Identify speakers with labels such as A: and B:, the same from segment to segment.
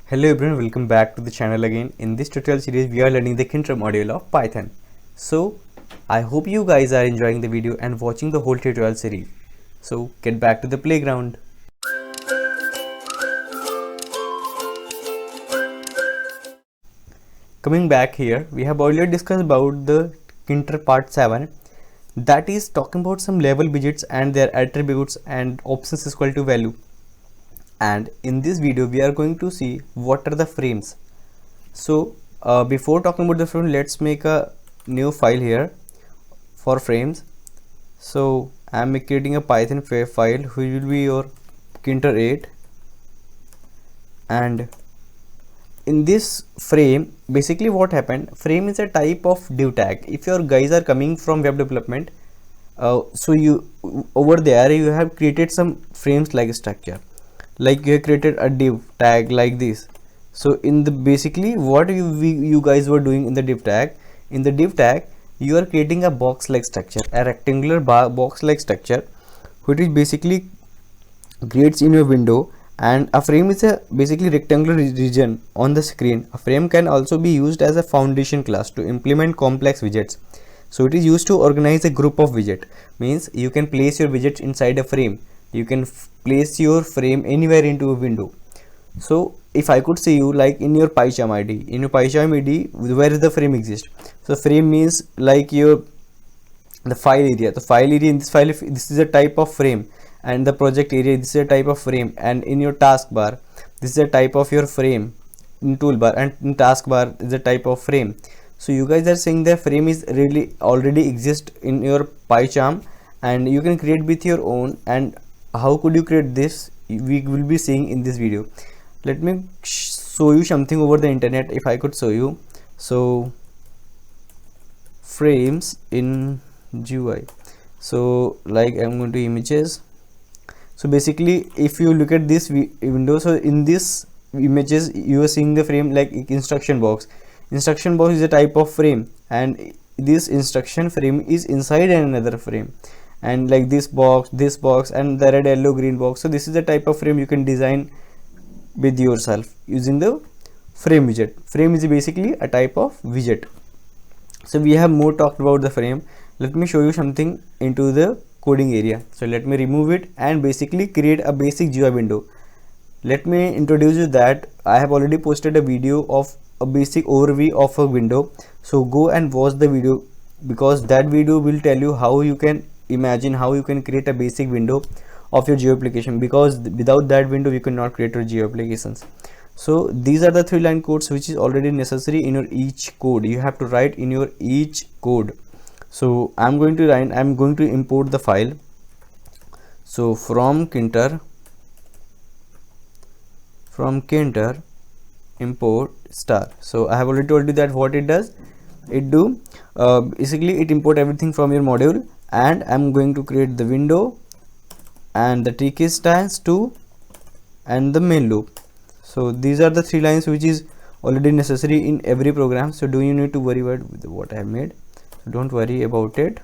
A: Hello everyone, welcome back to the channel again. In this tutorial series, we are learning the Kinter module of Python. So, I hope you guys are enjoying the video and watching the whole tutorial series. So, get back to the playground. Coming back here, we have earlier discussed about the Kinter part 7. That is talking about some level widgets and their attributes and options is equal to value. And in this video, we are going to see what are the frames. So before talking about the frame, let's make a new file here for frames. So I'm creating a Python file which will be your Kinter 8, and in this frame, basically what happened, frame is a type of div tag. If your guys are coming from web development, so you over there you have created some frames like structure, like you have created a div tag like this. So in the basically what you guys were doing in the div tag, you are creating a box like structure, a rectangular box like structure, which is basically creates in your window. And a frame is a basically rectangular region on the screen. A frame can also be used as a foundation class to implement complex widgets. So it is used to organize a group of widget. Means you can place your widgets inside a frame. You can place your frame anywhere into a window. So if I could say you, like in your PyCharm ID, where is the frame exist? So frame means like the file area. The file area in this file, if this is a type of frame, and the project area, this is a type of frame, and in your taskbar, this is a type of your frame in toolbar, and in taskbar is a type of frame. So you guys are saying the frame is really already exist in your PyCharm, and you can create with your own. And how could you create this, we will be seeing in this video. Let me show you something over the internet. If I could show you, so frames in GUI. So like I'm going to images. So basically if you look at this window, so in this images you are seeing the frame like instruction box. Instruction box is a type of frame, and this instruction frame is inside another frame, and like this box, and the red, yellow, green box. So this is the type of frame you can design with yourself using the frame widget. Frame is basically a type of widget. So we have more talked about the frame. Let me show you something into the coding area. So let me remove it and basically create a basic GUI window. Let me introduce you that I have already posted a video of a basic overview of a window. So go and watch the video, because that video will tell you how you can imagine, how you can create a basic window of your GUI application, because without that window you cannot create your GUI applications. So these are the 3-line codes which is already necessary in your each code. You have to write in your each code. So I'm going to import the file. So from Kinter import star. So I have already told you that what it does. Basically it import everything from your module, and I'm going to create the window and the tkinstance 2 and the main loop. So these are the 3 lines which is already necessary in every program. So do you need to worry about what I have made? So don't worry about it.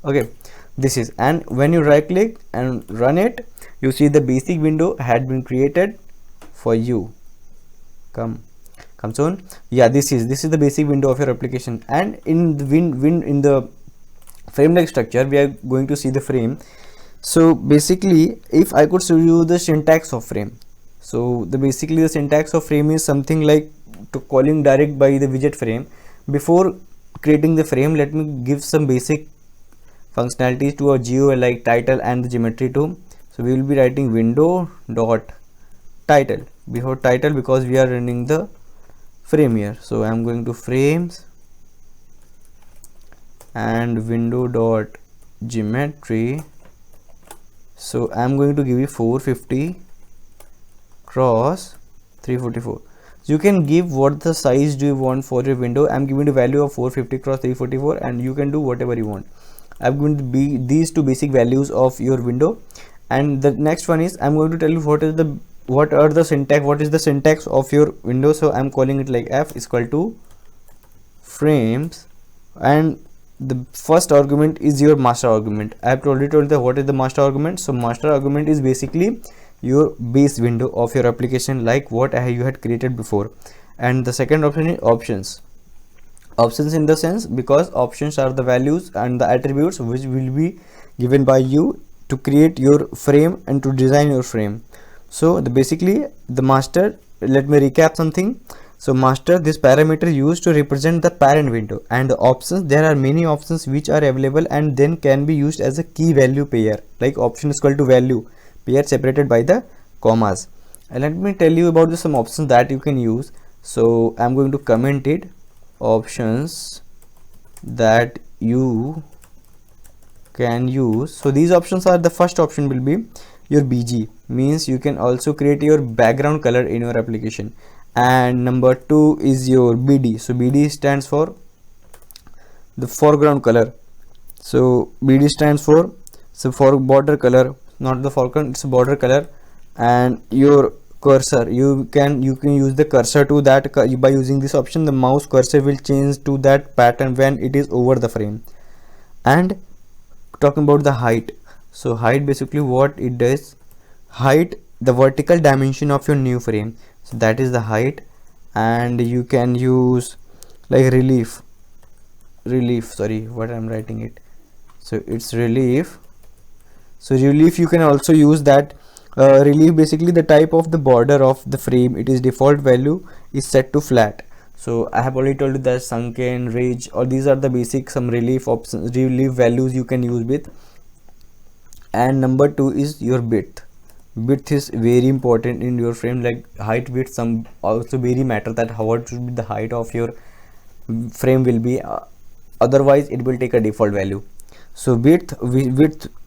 A: Okay, this is, and when you right click and run it, you see the basic window had been created for you. Come soon. Yeah, this is the basic window of your application. And in the in the frame like structure, we are going to see the frame. So basically if I could show you the syntax of frame, so basically the syntax of frame is something like to calling direct by the widget frame. Before creating the frame, let me give some basic functionalities to a GUI like title and the geometry too. So we will be writing window dot title before title, because we are running the frame here. So I'm going to frames and window dot geometry. So I'm going to give you 450 cross 344. So you can give what the size do you want for your window. I'm giving the value of 450 cross 344, and you can do whatever you want. I'm going to be these two basic values of your window. And the next one is I'm going to tell you what is the syntax of your window. So I'm calling it like f is equal to frames, and the first argument is your master argument. I have already told you what is the master argument. So master argument is basically your base window of your application, like what you had created before. And the second option is options. Options in the sense, because options are the values and the attributes which will be given by you to create your frame and to design your frame. So basically the master, let me recap something. So master, this parameter used to represent the parent window, and the options, there are many options which are available and then can be used as a key value pair, like option is equal to value pair separated by the commas. And let me tell you about some options that you can use. So I'm going to comment it, options that you can use. So these options are, the first option will be your BG, means you can also create your background color in your application. And number 2 is your BD. So BD stands for the foreground color. So BD stands for, so for border color, not the foreground, it's a border color. And your cursor, you can use the cursor to that. By using this option, the mouse cursor will change to that pattern when it is over the frame. And talking about the height, so height, basically what it does, height, the vertical dimension of your new frame, so that is the height. And you can use like relief, sorry what I'm writing it, so it's relief. So relief, you can also use that. Relief, basically the type of the border of the frame, it is default value is set to flat. So I have already told you that sunken, ridge, or these are the basic some relief options, relief values you can use with. And number 2 is your width. Width is very important in your frame, like height, width, some also very matter, that how should be the height of your frame will be, otherwise it will take a default value. So width,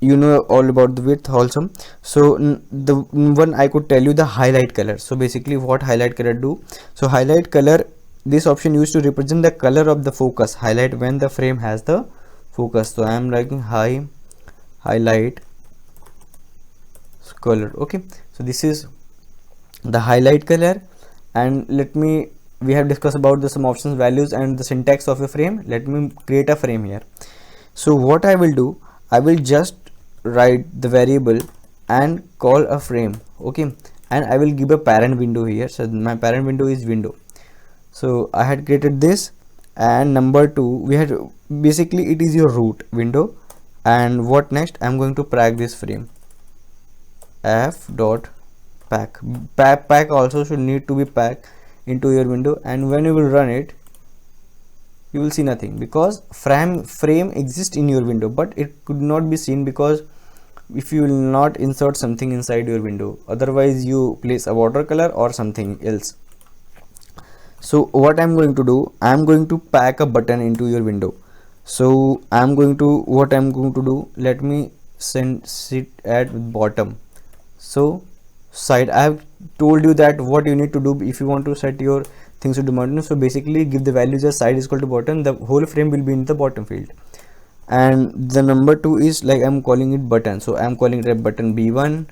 A: you know all about the width also. So the one I could tell you, the highlight color. So basically what highlight color do, so highlight color, this option used to represent the color of the focus highlight when the frame has the focus. So I am writing highlight color. Okay, so this is the highlight color. And we have discussed about some options, values, and the syntax of a frame. Let me create a frame here. So what I will do, I will just write the variable and call a frame. Okay, and I will give a parent window here. So my parent window is window. So I had created this. And number 2, we had, basically it is your root window. And what next, I'm going to pack this frame, f dot pack. Pack also should need to be packed into your window. And when you will run it, you will see nothing, because frame exists in your window, but it could not be seen, because if you will not insert something inside your window, otherwise you place a watercolor or something else. So what I'm going to do, I'm going to pack a button into your window. So what I'm going to do, let me sit at bottom. So side, I have told you that what you need to do if you want to set your things to the bottom. So basically give the values as side is equal to bottom, the whole frame will be in the bottom field. And the number 2 is, like I'm calling it button, so I'm calling it button B1.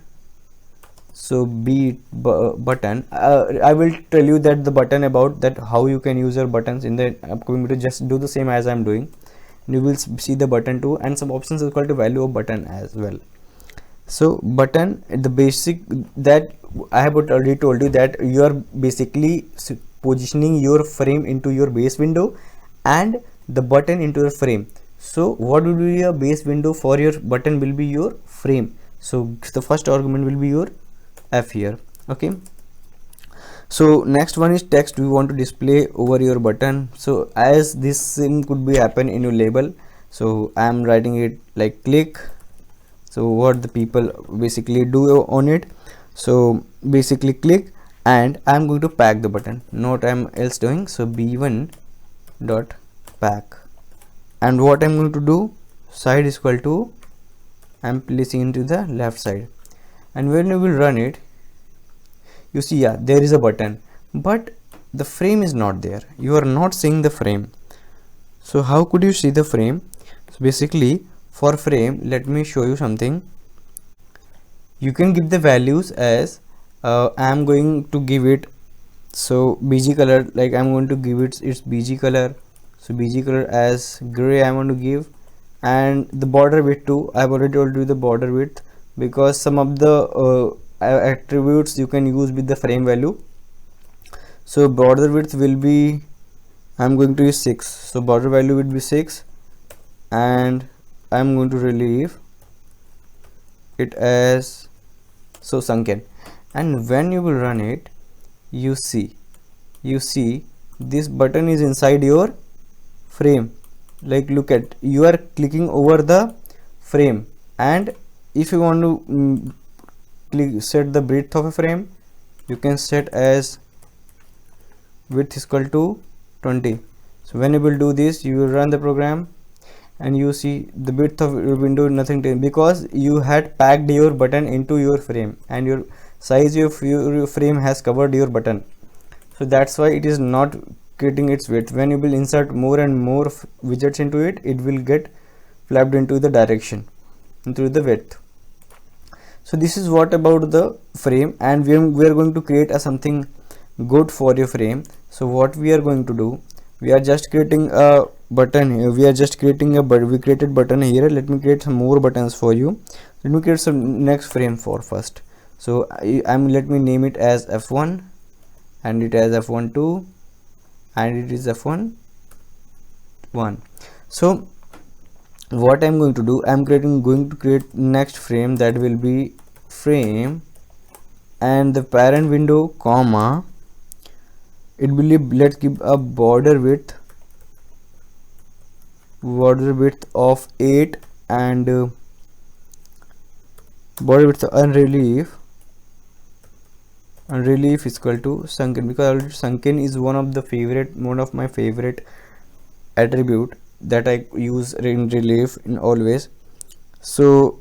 A: So button, I will tell you that the button, about that how you can use your buttons in the upcoming video. Just do the same as I'm doing, you will see the button too, and some options is equal to value of button as well. So button, the basic that I have already told you, that you are basically positioning your frame into your base window and the button into your frame. So what will be your base window for your button will be your frame. So the first argument will be your f here. Okay, so next one is text we want to display over your button. So as this thing could be happen in your label, so I am writing it like click. So what the people basically do on it, so basically click, and I'm going to pack the button, not I'm else doing. So b1 dot pack, and what I'm going to do, side is equal to, I'm placing into the left side. And when you will run it, you see, yeah, there is a button, but the frame is not there, you are not seeing the frame. So how could you see the frame? So basically for frame, let me show you something. You can give the values as I'm going to give it, so BG color, like I'm going to give it its BG color. So BG color as gray I want to give, and the border width too, I've already told you the border width, because some of the attributes you can use with the frame value. So border width will be, I'm going to use 6, so border value will be 6, and I'm going to relieve it as so sunken. And when you will run it, you see this button is inside your frame. Like, look at, you are clicking over the frame, and if you want to set the breadth of a frame, you can set as width is equal to 20. So when you will do this, you will run the program and you see the width of your window nothing to, because you had packed your button into your frame and your size of your frame has covered your button. So that's why it is not getting its width. When you will insert more and more widgets into it, it will get flapped into the direction, into the width. So this is what about the frame, and we are going to create a something good for your frame. So what we are going to do, we are just creating a button here. We created button here. Let me create some more buttons for you. Let me create some next frame for first. So let me name it as F1, and it as F12, and it is F11. So what I'm going to do, I'm going to create next frame, that will be frame and the parent window, comma, it will be, let's give a border width of 8, and border width and relief is equal to sunken, because sunken is one of my favorite attribute that I use in relief in always. So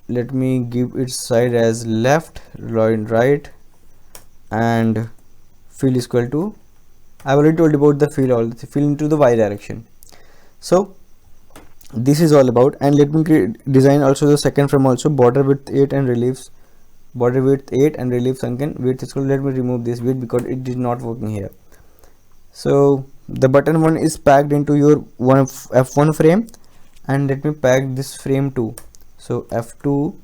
A: let me give its side as left, right, and fill is equal to, I already told about the fill into the y direction. So this is all about, and let me design also the second frame also, border width 8 and reliefs, border width 8 and relief sunken width is equal. Let me remove this width because it is not working here. So the button 1 is packed into your F1 frame, and let me pack this frame 2. So F2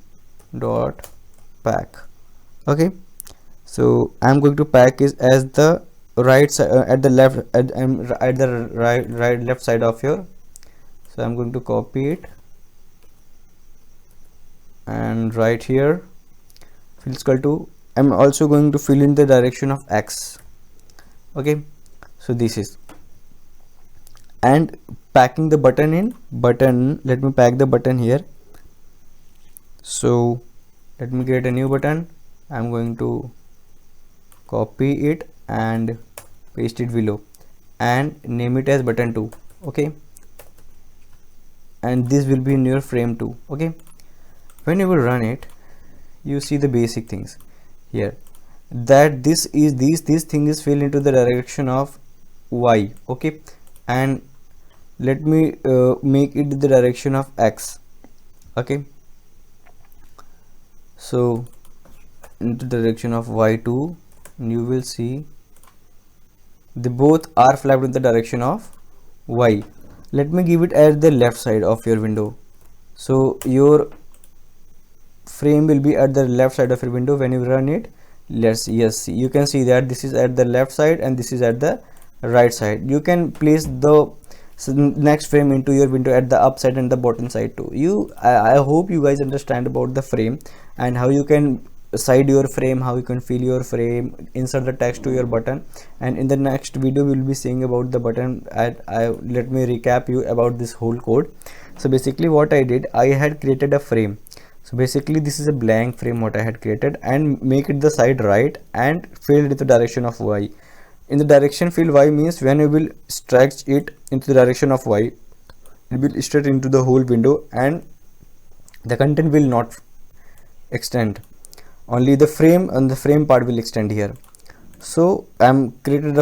A: dot pack. Okay, so I'm going to pack is as the right side, at the left, at the right left side of your. So I'm going to copy it and right here, fill is equal to, I'm also going to fill in the direction of X. Okay, so this is, and packing the button in button, let me pack the button here. So let me create a new button. I'm going to copy it and paste it below and name it as button 2. Okay, and this will be in your frame 2. Okay, when you will run it, you see the basic things here, that this thing is filled into the direction of Y. Okay, and let me make it the direction of X. Okay, so into the direction of Y2, you will see they both are flapped in the direction of Y. Let me give it at the left side of your window. So your frame will be at the left side of your window when you run it. Yes, you can see that this is at the left side and this is at the right side. You can place the next frame into your window at the upside and the bottom side too. I hope you guys understand about the frame and how you can side your frame, how you can fill your frame, insert the text to your button. And in the next video we will be seeing about the button. Let me recap you about this whole code. So basically what I did, I had created a frame. So basically this is a blank frame what I had created, and make it the side right and fill it in the direction of Y. In the direction fill Y means when you will stretch it into the direction of Y, it will straight into the whole window and the content will not extend, only the frame and the frame part will extend here. So I'm created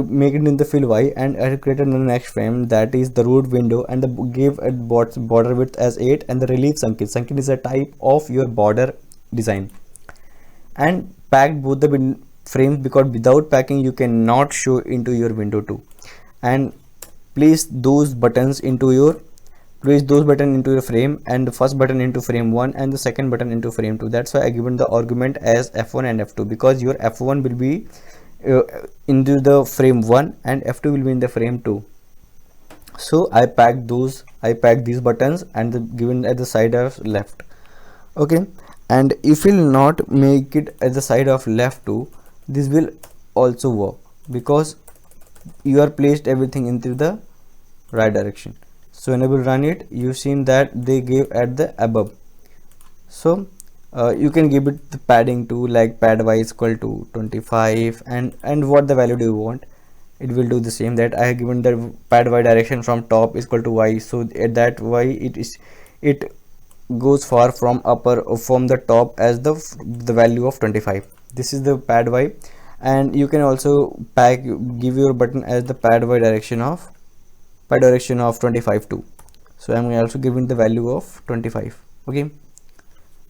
A: make it in the fill Y, and I have created the next frame, that is the root window, and gave a border width as 8 and the relief sunken. Sunken is a type of your border design, and packed both the frames because without packing you cannot show into your window too. And place those buttons into your place those button into your frame, and the first button into frame 1 and the second button into frame 2. That's why I given the argument as F1 and F2, because your F1 will be into the frame 1 and F2 will be in the frame 2. So I packed these buttons and given at the side of left. Okay, and if you'll not make it at the side of left too, this will also work, because you are placed everything into the right direction. So when I will run it, you've seen that they gave at the above. So you can give it the padding too, like pad y is equal to 25, and what the value do you want, it will do the same. That I have given the pad y direction from top is equal to y, so at that y it goes far from from the top as the value of 25. This is the pad y, and you can also give your button as the pad y direction of 25 too. So I'm also giving the value of 25. Okay,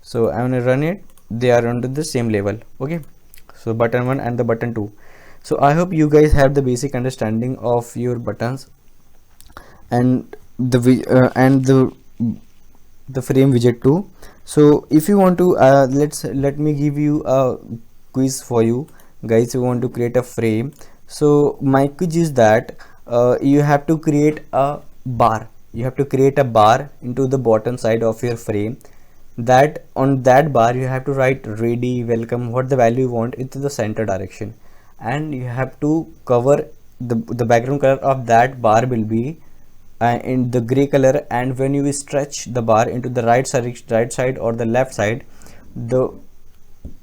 A: so I'm gonna run it. They are under the same level. Okay, so button 1 and the button 2. So I hope you guys have the basic understanding of your buttons and the frame widget too. So if you want to let me give you a quiz for you guys who want to create a frame. So my quiz is that you have to create a bar. You have to create a bar into the bottom side of your frame. That on that bar you have to write ready, welcome, what the value you want into the center direction, and you have to cover the background color of that bar will be in the gray color. And when you stretch the bar into the right side or the left side, the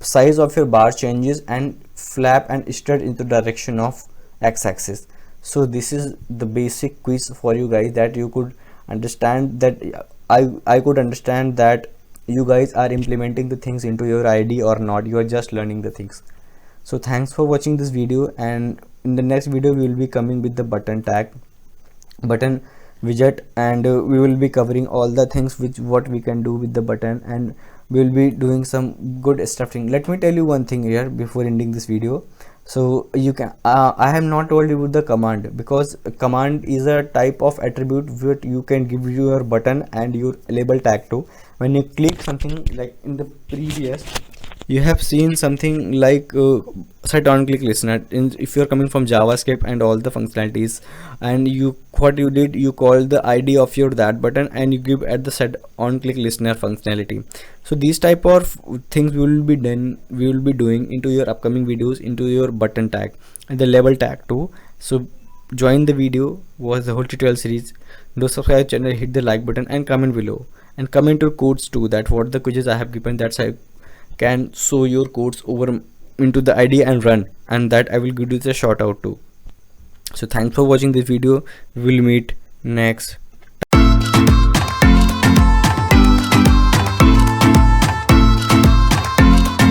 A: size of your bar changes and flap and straight into direction of x-axis. So this is the basic quiz for you guys, that you could understand that I could understand that you guys are implementing the things into your ID or not. You are just learning the things. So thanks for watching this video, and in the next video we will be coming with the button widget, and we will be covering all the things what we can do with the button, and we will be doing some good stuffing. Let me tell you one thing here before ending this video. So you can I have not told you the command, because command is a type of attribute that you can give your button and your label tag to. When you click something, like in the previous you have seen something like set on click listener, if you're coming from JavaScript and all the functionalities, and what you did, you called the ID of your that button and you give at the set on click listener functionality. So these type of things we will be doing into your upcoming videos into your button tag and the label tag too. So join the video, watch the whole tutorial series, do subscribe channel, hit the like button and comment below, and comment your codes too, that what the quizzes I have given, that's I can show your codes over into the ID and run, and that I will give you the shout out too. So thanks for watching this video. We will meet next